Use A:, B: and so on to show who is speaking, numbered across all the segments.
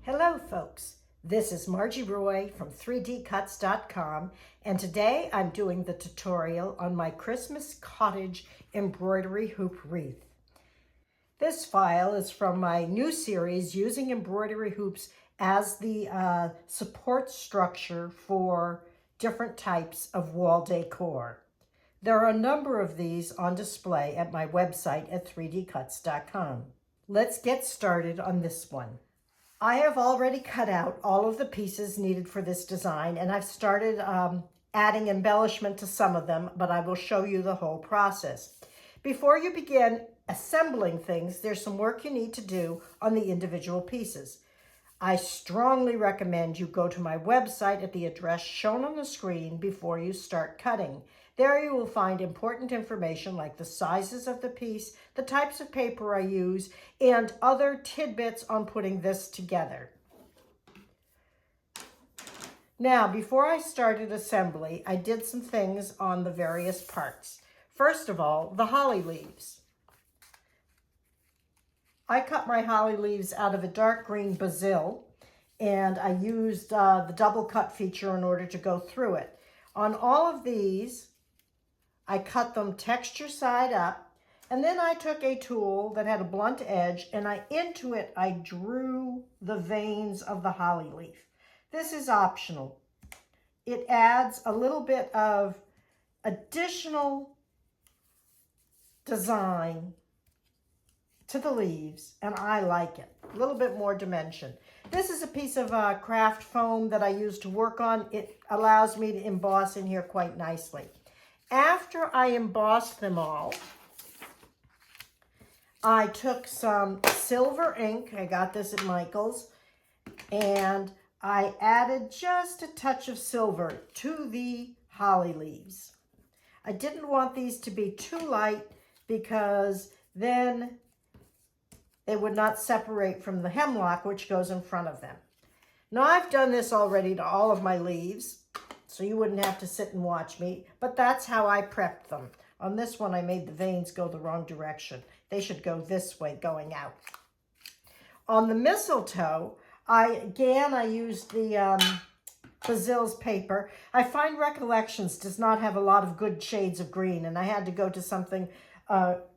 A: Hello folks, this is Margie Roy from 3dcuts.com, and today I'm doing the tutorial on my Christmas cottage embroidery hoop wreath. This file is from my new series using embroidery hoops as the support structure for different types of wall decor. There are a number of these on display at my website at 3dcuts.com. Let's get started on this one. I have already cut out all of the pieces needed for this design, and I've started adding embellishment to some of them, but I will show you the whole process. Before you begin assembling things, there's some work you need to do on the individual pieces. I strongly recommend you go to my website at the address shown on the screen before you start cutting. There you will find important information like the sizes of the piece, the types of paper I use, and other tidbits on putting this together. Now, before I started assembly, I did some things on the various parts. First of all, the holly leaves. I cut my holly leaves out of a dark green basil, and I used the double cut feature in order to go through it. On all of these, I cut them texture side up, and then I took a tool that had a blunt edge, and into it I drew the veins of the holly leaf. This is optional. It adds a little bit of additional design to the leaves, and I like it. A little bit more dimension. This is a piece of craft foam that I use to work on. It allows me to emboss in here quite nicely. After I embossed them all, I took some silver ink, I got this at Michael's, and I added just a touch of silver to the holly leaves. I didn't want these to be too light because then they would not separate from the hemlock, which goes in front of them. Now I've done this already to all of my leaves, so you wouldn't have to sit and watch me, but that's how I prepped them. On this one, I made the veins go the wrong direction. They should go this way, going out. On the mistletoe, I used the Basil's paper. I find Recollections does not have a lot of good shades of green, and I had to go to something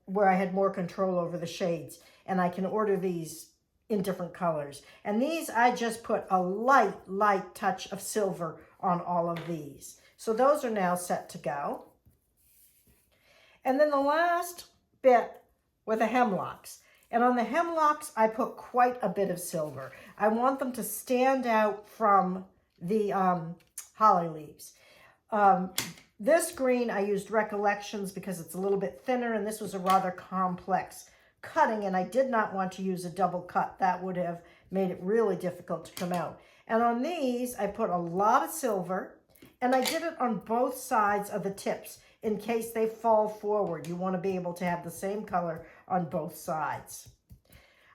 A: where I had more control over the shades, and I can order these in different colors. And these, I just put a light touch of silver on all of these. So those are now set to go. And then the last bit were the hemlocks. And on the hemlocks, I put quite a bit of silver. I want them to stand out from the holly leaves. This green, I used Recollections because it's a little bit thinner, and this was a rather complex cutting, and I did not want to use a double cut. That would have made it really difficult to come out. And on these, I put a lot of silver, and I did it on both sides of the tips in case they fall forward. You want to be able to have the same color on both sides.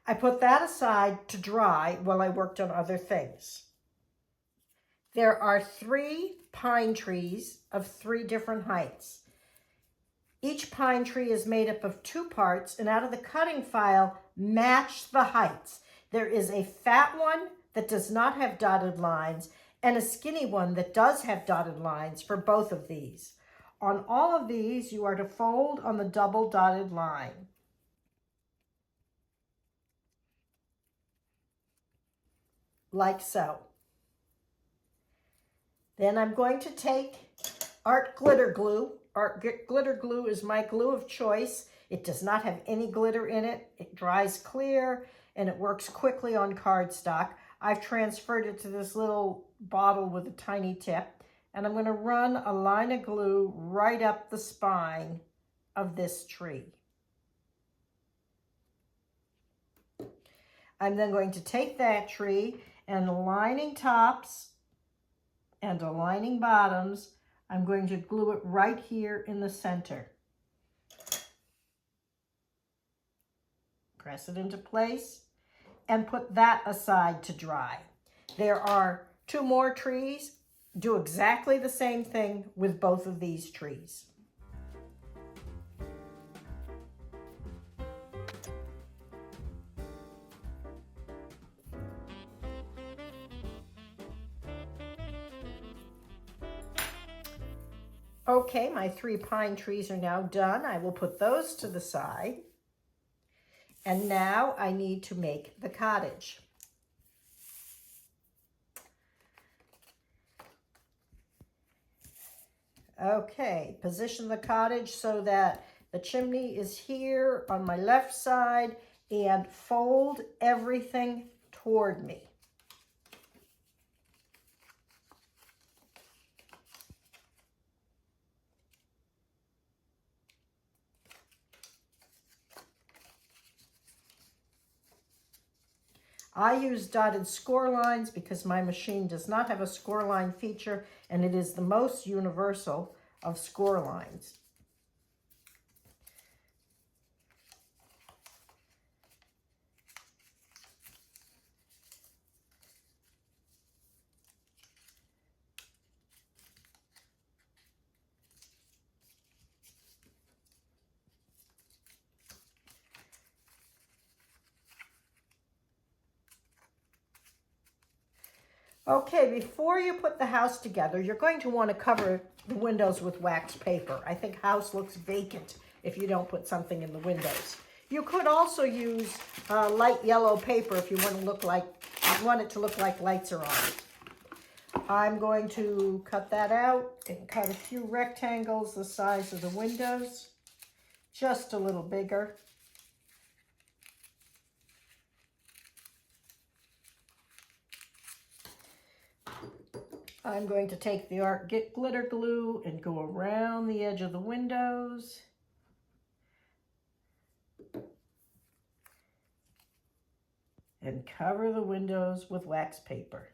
A: I put that aside to dry while I worked on other things. There are 3 pine trees of 3 different heights. Each pine tree is made up of 2 parts, and out of the cutting file, match the heights. There is a fat one that does not have dotted lines and a skinny one that does have dotted lines for both of these. On all of these, you are to fold on the double dotted line. Like so. Then I'm going to take Art Glitter Glue. Art Glitter Glue is my glue of choice. It does not have any glitter in it. It dries clear and it works quickly on cardstock. I've transferred it to this little bottle with a tiny tip, and I'm going to run a line of glue right up the spine of this tree. I'm then going to take that tree and aligning tops and aligning bottoms, I'm going to glue it right here in the center. Press it into place and put that aside to dry. There are 2 more trees. Do exactly the same thing with both of these trees. Okay, my 3 pine trees are now done. I will put those to the side. And now I need to make the cottage. Okay, position the cottage so that the chimney is here on my left side and fold everything toward me. I use dotted score lines because my machine does not have a score line feature, and it is the most universal of score lines. Okay, before you put the house together, you're going to want to cover the windows with wax paper. I think house looks vacant if you don't put something in the windows. You could also use light yellow paper if you want it to look like lights are on. I'm going to cut that out and cut a few rectangles the size of the windows, just a little bigger. I'm going to take the art glitter glue and go around the edge of the windows. And cover the windows with wax paper.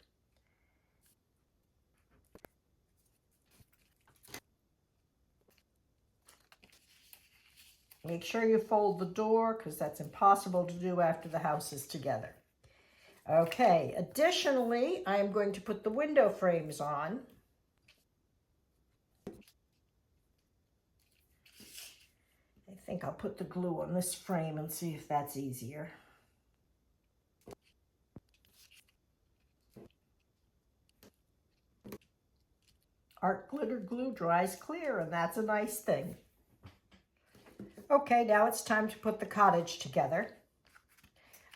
A: Make sure you fold the door because that's impossible to do after the house is together. Okay, additionally, I am going to put the window frames on. I think I'll put the glue on this frame and see if that's easier. Art glitter glue dries clear, and that's a nice thing. Okay, now it's time to put the cottage together.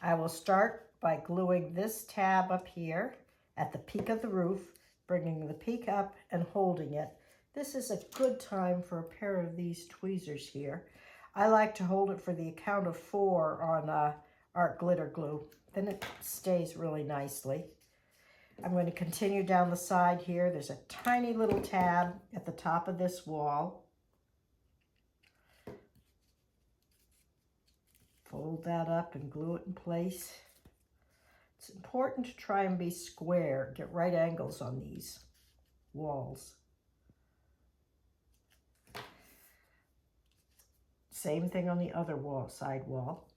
A: I will start by gluing this tab up here at the peak of the roof, bringing the peak up and holding it. This is a good time for a pair of these tweezers here. I like to hold it for the count of 4 on art glitter glue. Then it stays really nicely. I'm going to continue down the side here. There's a tiny little tab at the top of this wall. Fold that up and glue it in place. It's important to try and be square, get right angles on these walls. Same thing on the other wall, side wall.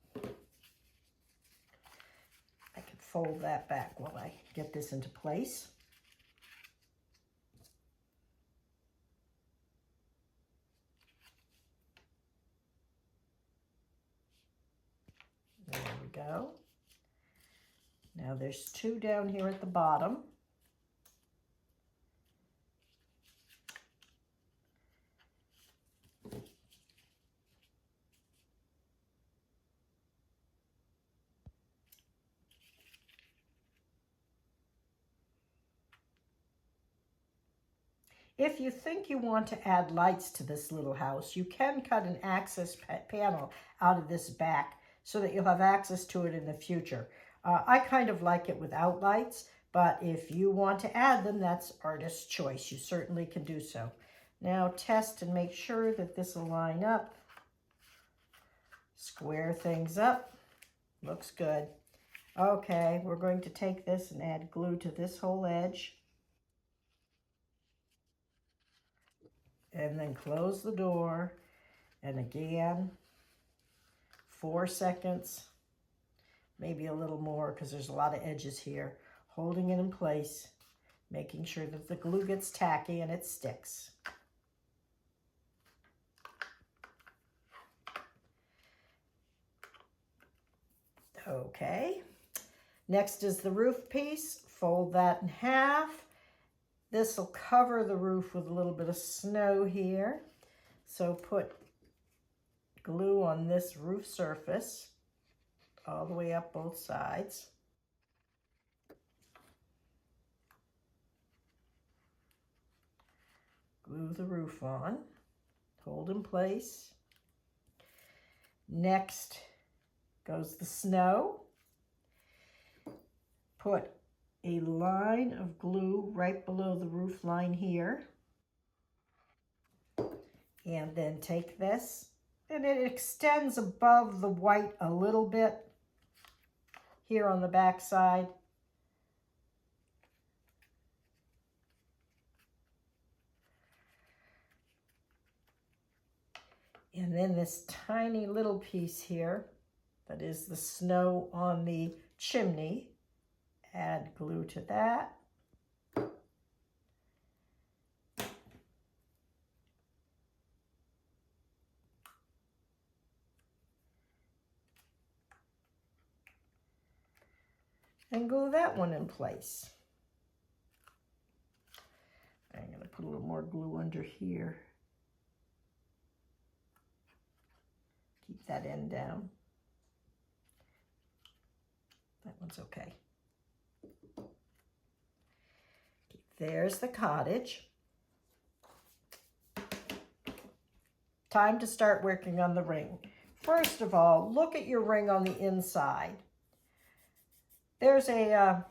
A: I can fold that back while I get this into place. There we go. Now there's 2 down here at the bottom. If you think you want to add lights to this little house, you can cut an access panel out of this back so that you'll have access to it in the future. I kind of like it without lights, but if you want to add them, that's artist's choice. You certainly can do so. Now test and make sure that this will line up. Square things up. Looks good. Okay, we're going to take this and add glue to this whole edge. And then close the door. And again, 4 seconds. Maybe a little more because there's a lot of edges here. Holding it in place, making sure that the glue gets tacky and it sticks. Okay, next is the roof piece. Fold that in half This will cover the roof with a little bit of snow here. So put glue on this roof surface all the way up both sides. Glue the roof on, hold in place. Next goes the snow. Put a line of glue right below the roof line here. And then take this, and it extends above the white a little bit here on the back side. And then this tiny little piece here, that is the snow on the chimney, add glue to that. And glue that one in place. I'm going to put a little more glue under here. Keep that end down. That one's okay. There's the cottage. Time to start working on the ring. First of all, look at your ring on the inside. There's a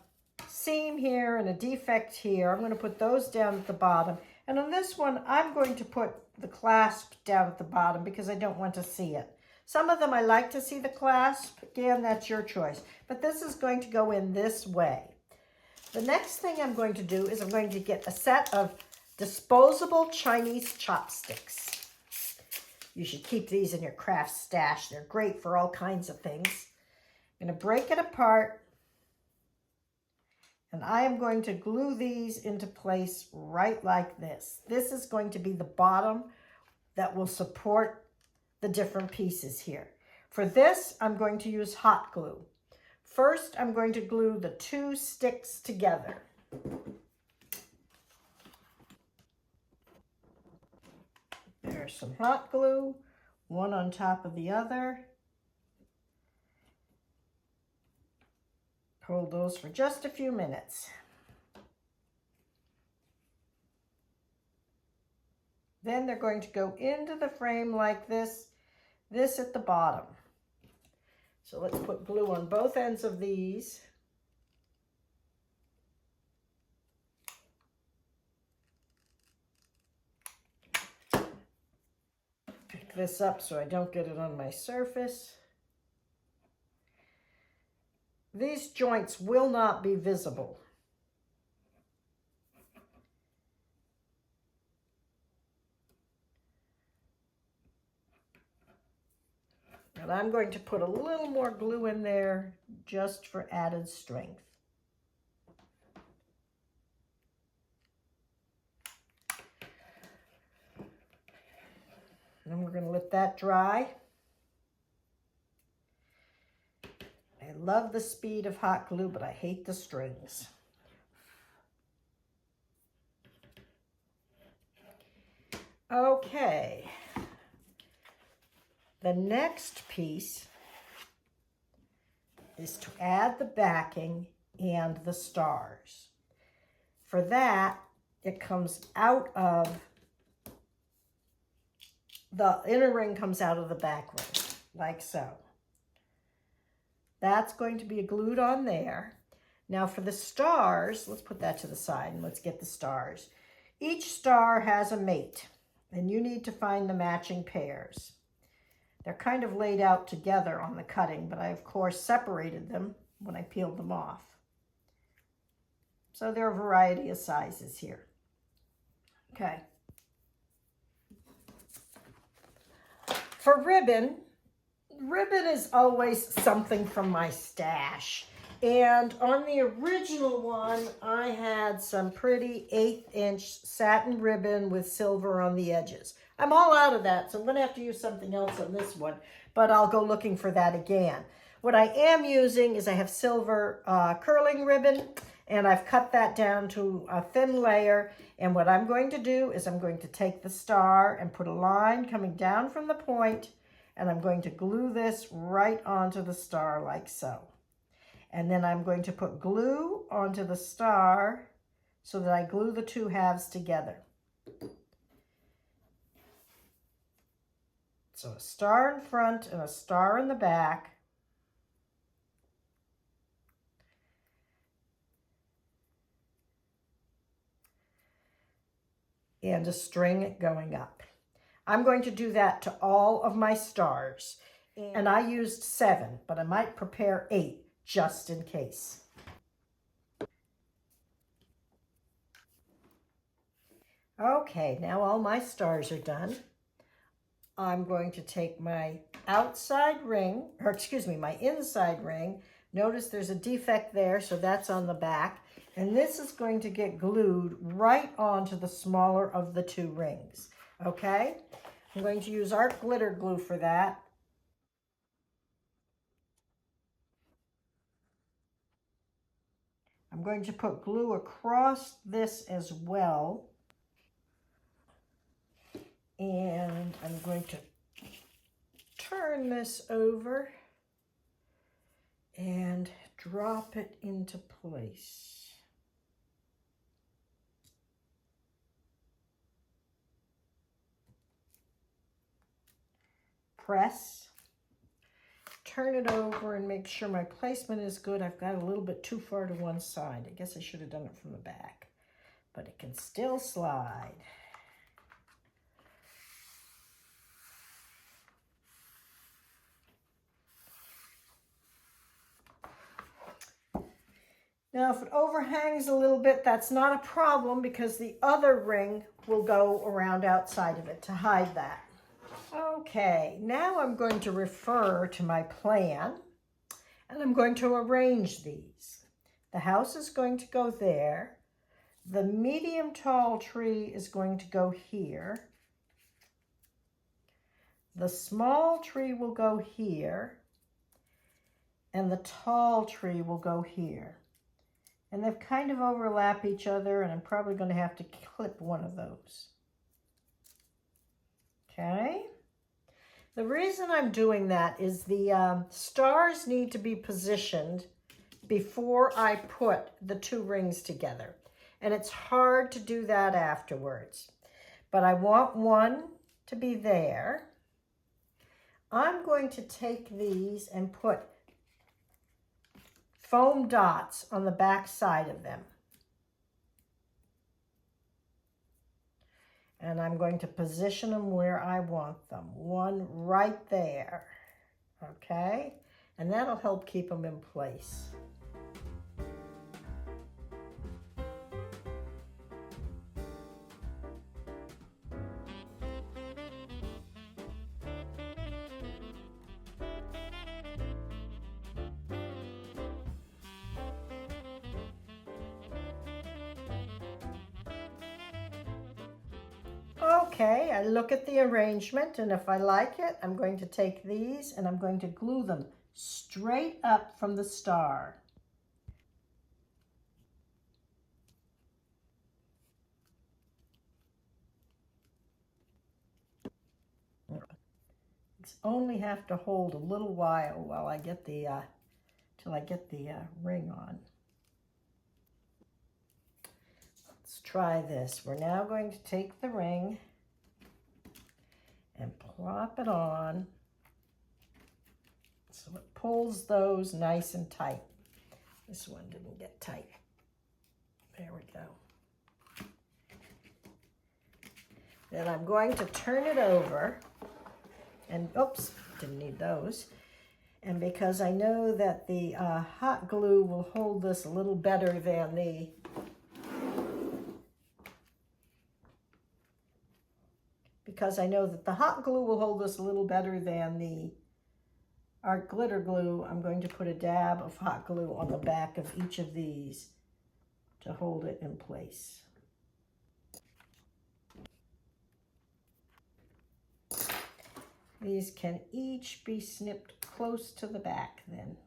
A: seam here and a defect here. I'm going to put those down at the bottom. And on this one, I'm going to put the clasp down at the bottom because I don't want to see it. Some of them I like to see the clasp. Again, that's your choice. But this is going to go in this way. The next thing I'm going to do is I'm going to get a set of disposable Chinese chopsticks. You should keep these in your craft stash. They're great for all kinds of things. I'm going to break it apart. And I am going to glue these into place right like this. This is going to be the bottom that will support the different pieces here. For this, I'm going to use hot glue. First, I'm going to glue the two sticks together. There's some hot glue, one on top of the other. Hold those for just a few minutes. Then they're going to go into the frame like this at the bottom. So let's put glue on both ends of these. Pick this up so I don't get it on my surface. These joints will not be visible. And I'm going to put a little more glue in there just for added strength. And we're going to let that dry. I love the speed of hot glue, but I hate the strings. Okay. The next piece is to add the backing and the stars. For that, it comes out of, the inner ring comes out of the back ring, like so. That's going to be glued on there. Now for the stars, let's put that to the side and let's get the stars. Each star has a mate, and you need to find the matching pairs. They're kind of laid out together on the cutting, but I, of course, separated them when I peeled them off. So there are a variety of sizes here. Okay. For ribbon is always something from my stash. And on the original one, I had some pretty 1/8" satin ribbon with silver on the edges. I'm all out of that, so I'm going to have to use something else on this one, but I'll go looking for that again. What I am using is I have silver curling ribbon, And I've cut that down to a thin layer. And what I'm going to do is I'm going to take the star and put a line coming down from the point, and I'm going to glue this right onto the star like so. And then I'm going to put glue onto the star so that I glue the two halves together. So a star in front and a star in the back. And a string going up. I'm going to do that to all of my stars. And I used 7, but I might prepare 8 just in case. Okay, now all my stars are done. I'm going to take my outside ring, or excuse me, my inside ring. Notice there's a defect there, so that's on the back. And this is going to get glued right onto the smaller of the 2 rings, okay? I'm going to use art glitter glue for that. I'm going to put glue across this as well. And I'm going to turn this over and drop it into place. Press, turn it over and make sure my placement is good. I've got a little bit too far to one side. I guess I should have done it from the back, but it can still slide. Now, if it overhangs a little bit, that's not a problem because the other ring will go around outside of it to hide that. Okay, now I'm going to refer to my plan and I'm going to arrange these. The house is going to go there. The medium tall tree is going to go here. The small tree will go here. And the tall tree will go here. And they've kind of overlap each other, and I'm probably going to have to clip one of those. Okay. The reason I'm doing that is the stars need to be positioned before I put the 2 rings together. And it's hard to do that afterwards. But I want one to be there. I'm going to take these and put foam dots on the back side of them. And I'm going to position them where I want them. One right there, okay? And that'll help keep them in place. Okay, I look at the arrangement, and if I like it, I'm going to take these and I'm going to glue them straight up from the star. It's only have to hold a little while I get the, till I get the ring on. Let's try this. We're now going to take the ring and plop it on so it pulls those nice and tight. This one didn't get tight. There we go. Then I'm going to turn it over and, oops, didn't need those. And because I know that the hot glue will hold this a little better than the hot glue will hold this a little better than the art glitter glue, I'm going to put a dab of hot glue on the back of each of these to hold it in place. These can each be snipped close to the back then.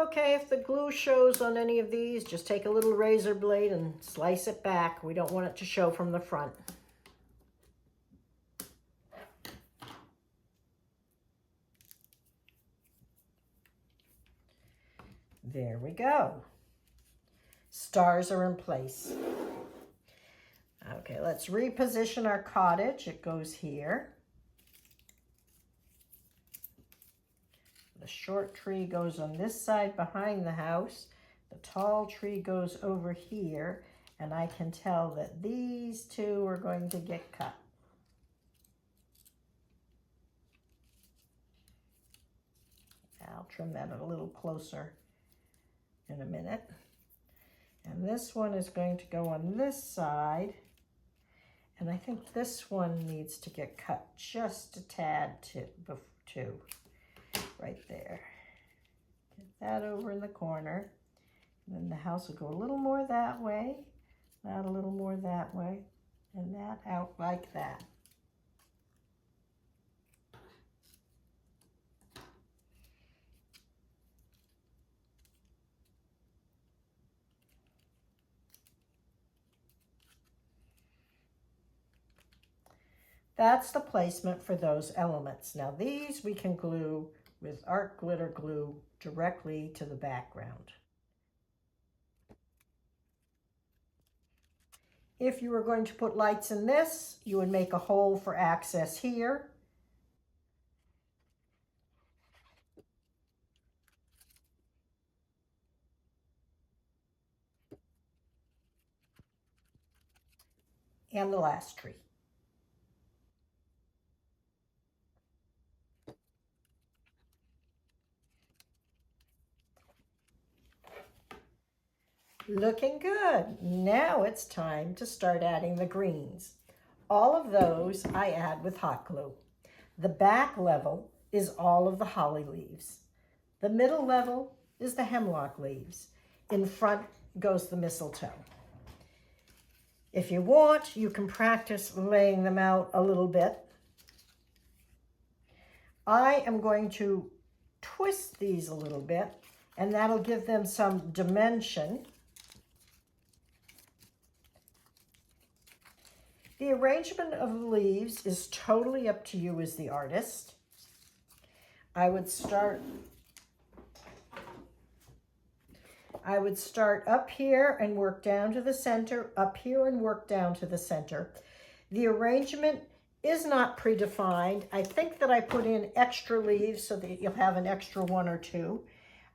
A: Okay, if the glue shows on any of these, just take a little razor blade and slice it back. We don't want it to show from the front. There we go. Stars are in place. Okay, let's reposition our cottage. It goes here. The short tree goes on this side behind the house. The tall tree goes over here, and I can tell that these two are going to get cut. I'll trim that a little closer in a minute. And this one is going to go on this side. And I think this one needs to get cut just a tad too. Right there. Get that over in the corner. And then the house will go a little more that way, that a little more that way, and that out like that. That's the placement for those elements. Now these we can glue with art glitter glue directly to the background. If you were going to put lights in this, you would make a hole for access here. And the last tree. Looking good. Now it's time to start adding the greens. All of those I add with hot glue. The back level is all of the holly leaves. The middle level is the hemlock leaves. In front goes the mistletoe. If you want, you can practice laying them out a little bit. I am going to twist these a little bit, and that'll give them some dimension. The arrangement of the leaves is totally up to you as the artist. I would start up here and work down to the center, up here and work down to the center. The arrangement is not predefined. I think that I put in extra leaves so that you'll have an extra one or two.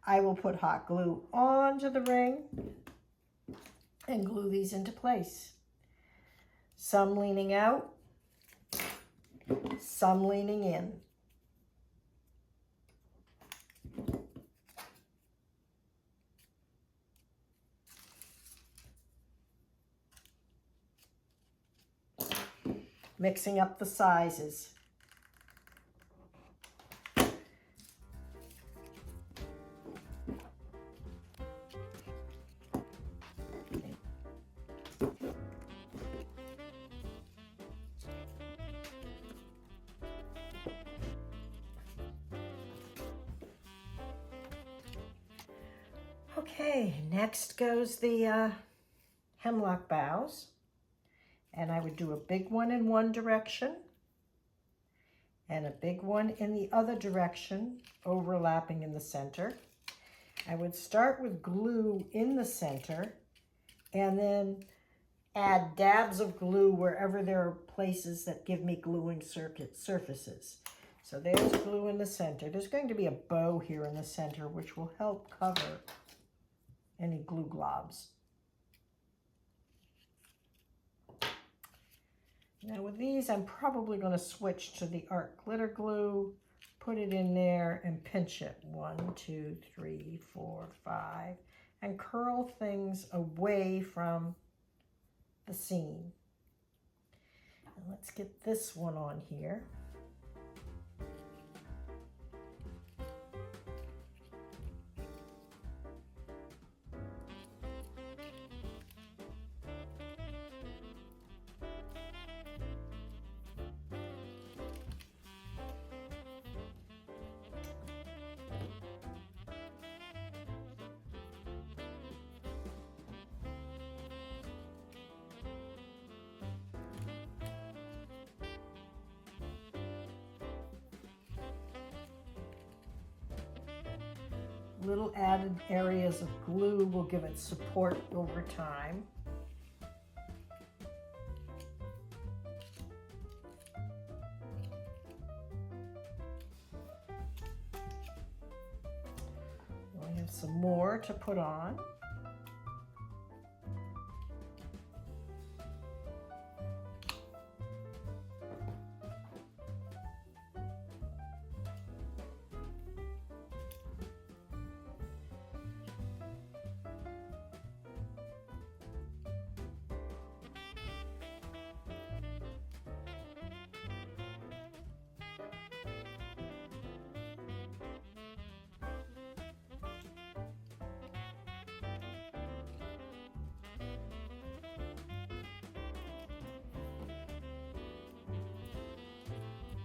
A: I will put hot glue onto the ring and glue these into place. Some leaning out, some leaning in. Mixing up the sizes. Okay, next goes the hemlock boughs. And I would do a big one in one direction and a big one in the other direction, overlapping in the center. I would start with glue in the center and then add dabs of glue wherever there are places that give me gluing surfaces. So there's glue in the center. There's going to be a bow here in the center, which will help cover any glue globs. Now with these, I'm probably going to switch to the art glitter glue, put it in there and pinch it. 1, 2, 3, 4, 5, and curl things away from the seam. And let's get this one on here. Little added areas of glue will give it support over time. We have some more to put on.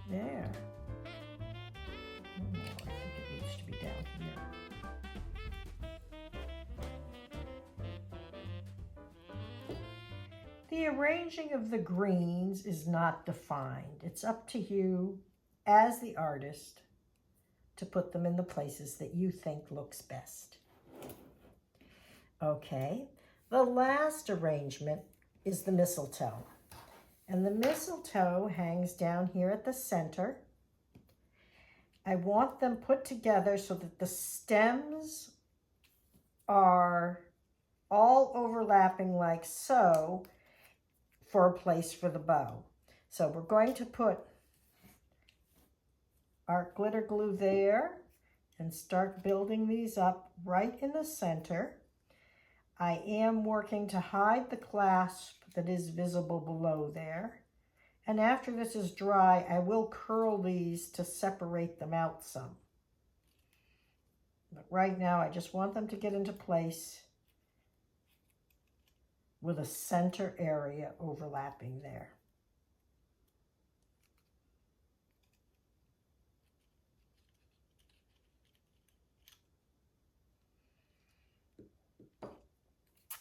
A: There. I think it needs to be down here. The arranging of the greens is not defined. It's up to you as the artist to put them in the places that you think looks best. Okay, the last arrangement is the mistletoe. And the mistletoe hangs down here at the center. I want them put together so that the stems are all overlapping like so for a place for the bow. So we're going to put our glitter glue there and start building these up right in the center. I am working to hide the clasp that is visible below there. And after this is dry, I will curl these to separate them out some. But right now, I just want them to get into place with a center area overlapping there.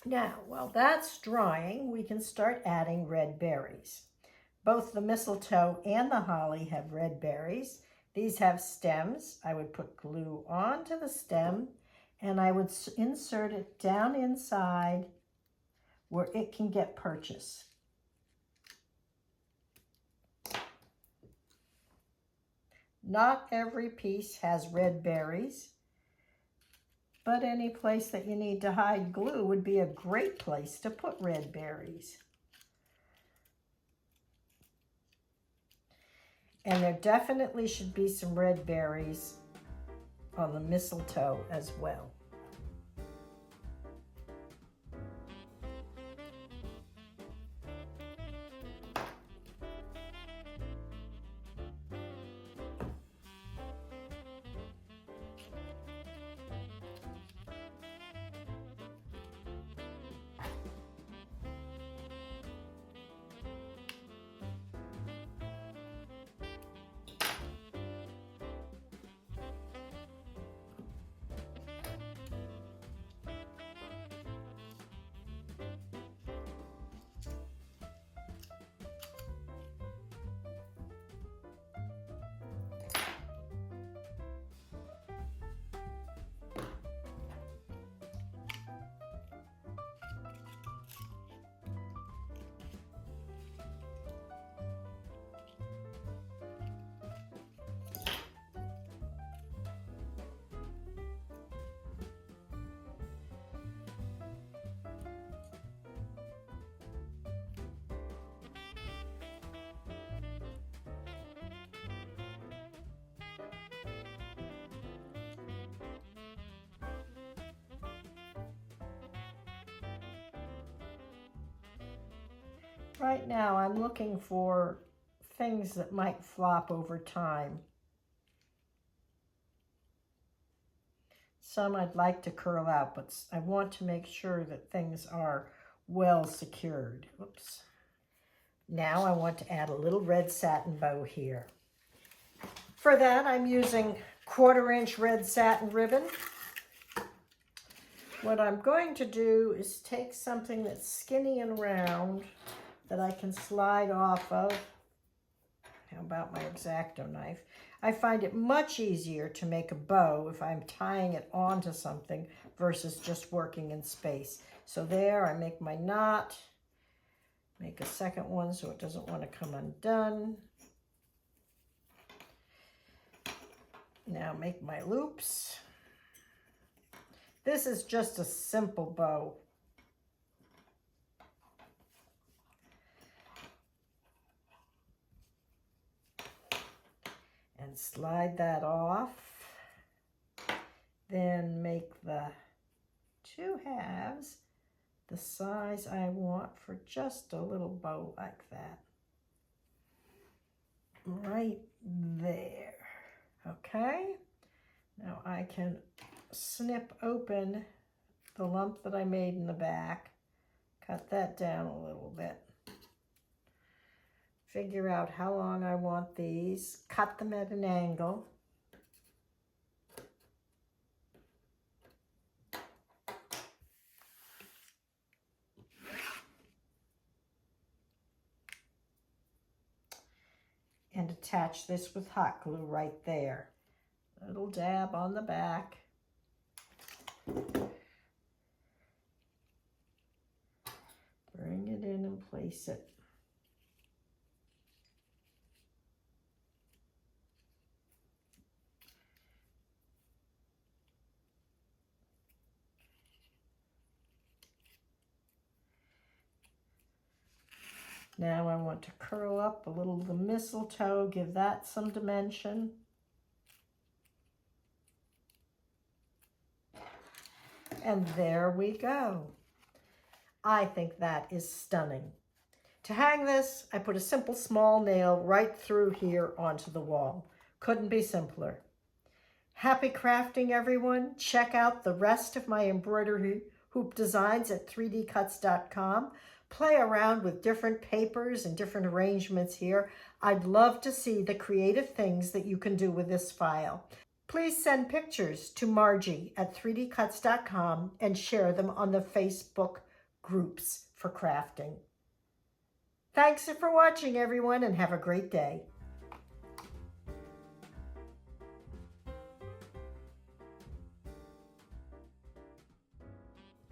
A: Now, while that's drying, we can start adding red berries. Both the mistletoe and the holly have red berries. These have stems. I would put glue onto the stem and I would insert it down inside where it can get purchase. Not every piece has red berries, but any place that you need to hide glue would be a great place to put red berries. And there definitely should be some red berries on the mistletoe as well. Right now, I'm looking for things that might flop over time. Some I'd like to curl out, but I want to make sure that things are well secured. Oops. Now I want to add a little red satin bow here. For that, I'm using 1/4 inch red satin ribbon. What I'm going to do is take something that's skinny and round that I can slide off of How about my X-Acto knife? I find it much easier to make a bow if I'm tying it onto something versus just working in space. So there, I make my knot, make a second one so it doesn't want to come undone. Now make my loops. This is just a simple bow. And slide that off. Then make the 2 halves the size I want for just a little bow like that. Right there. Okay. Now I can snip open the lump that I made in the back. Cut that down a little bit. Figure out how long I want these. Cut them at an angle. And attach this with hot glue right there. Little dab on the back. Bring it in and place it. Now I want to curl up a little of the mistletoe, give that some dimension. And there we go. I think that is stunning. To hang this, I put a simple small nail right through here onto the wall. Couldn't be simpler. Happy crafting, everyone. Check out the rest of my embroidery hoop designs at 3dcuts.com. Play around with different papers and different arrangements here. I'd love to see the creative things that you can do with this file. Please send pictures to Margie at 3dcuts.com and share them on the Facebook groups for crafting. Thanks for watching, everyone, and have a great day.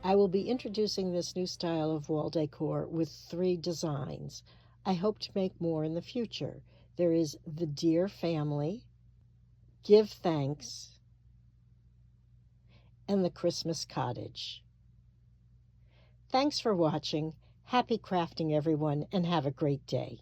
A: I will be introducing this new style of wall decor with 3 designs. I hope to make more in the future. There is the Dear Family, Give Thanks, and the Christmas Cottage. Thanks for watching. Happy crafting, everyone, and have a great day.